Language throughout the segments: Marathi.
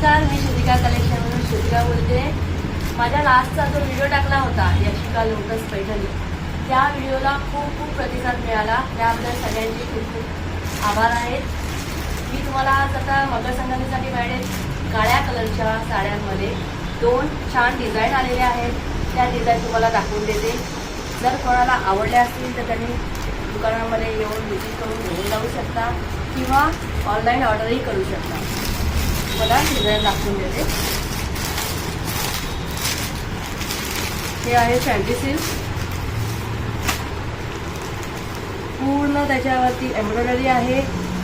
नमस्कार, मी श्रुतिका कलेक्शनवरून श्रुतिका बोलते. माझ्या लास्टचा जो व्हिडिओ टाकला होता यशिका लोटस पैठणी, त्या व्हिडिओला खूप प्रतिसाद मिळाला. त्याबद्दल सगळ्यांचे खूप आभार आहेत. मी तुम्हाला आज आता मकर संक्रांतीसाठी माझ्याकडे काळ्या कलरच्या साड्यांमध्ये 2 छान डिझाईन आलेले आहेत. त्या डिझाईन तुम्हाला दाखवून देते. जर कोणाला आवडल्या असतील तर त्यांनी दुकानामध्ये येऊन विजिट करून घेऊन जाऊ शकता किंवा ऑनलाईन ऑर्डरही करू शकता. मला डिझाईन दाखवून देते. हे आहे फॅन्सी सिल्क. पूर्ण त्याच्यावरती एम्ब्रॉयडरी आहे,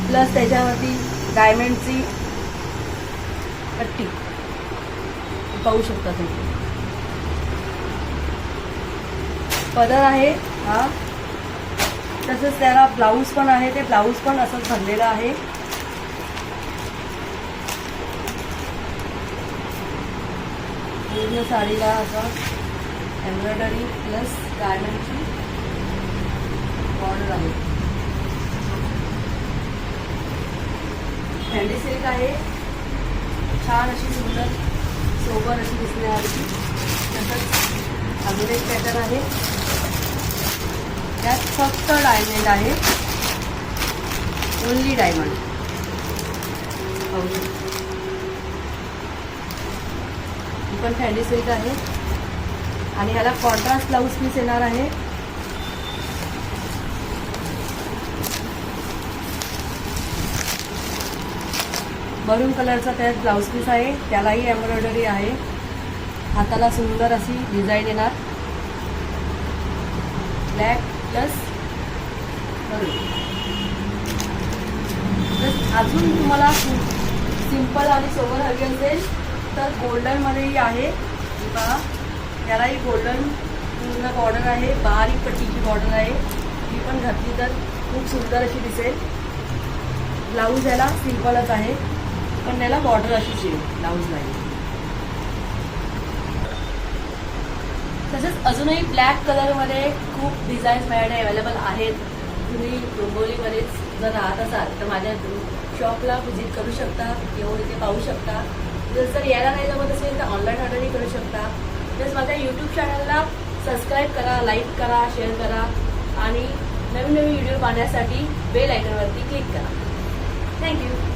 प्लस त्याच्यावरती डायमंडची पट्टी पाहू शकता तुम्ही. पदर आहे हा, तसंच त्याला ब्लाऊज पण आहे. ते ब्लाऊज पण असंच भरलेलं आहे. पूर्ण साडीला असं एम्ब्रॉयडरी प्लस डायमंडची बॉर्डर आहे. फॅन्सी सिल्क आहे, छान अशी सुंदर सोबर अशी दिसण्याची. तसंच अजून एक पॅटर्न आहे, त्यात फक्त डायमंड आहे, ओनली डायमंड. ही पण फॅन्सी सिल्क आहे आणि ह्याला कॉन्ट्रास्ट ब्लाऊज पीस येणार आहे. मरून कलरचा त्यात ब्लाऊज पीस आहे, त्यालाही एम्ब्रॉयडरी आहे. हाताला सुंदर अशी डिझाईन येणार, ब्लॅक प्लस मरून. अजून तुम्हाला सिंपल आणि सोबर हवी असेल तर गोल्डनमध्येही आहे. पहा, त्यालाही गोल्डन पूर्ण बॉर्डर आहे, बारीक पट्टीची बॉर्डर आहे. ती पण घातली तर खूप सुंदर अशी दिसेल. ब्लाऊज याला सिंपलच आहे, पण याला बॉर्डर अशीच येईल ब्लाऊजला. तसेच अजूनही ब्लॅक कलरमध्ये खूप डिझाईन्स माझ्याकडे अवेलेबल आहेत. तुम्ही डोंबिवलीमध्येच जर राहत असाल तर माझ्या शॉपला व्हिजिट करू शकता, येऊन इथे पाहू शकता. जर यायला नाही जमत असेल तर ऑनलाईन ऑर्डरही करू शकता. प्लस माझ्या यूट्यूब चॅनलला सबस्क्राईब करा, लाईक करा, शेअर करा आणि नवीन व्हिडिओ पाहण्यासाठी बेल आयकॉनवरती क्लिक करा. थँक्यू.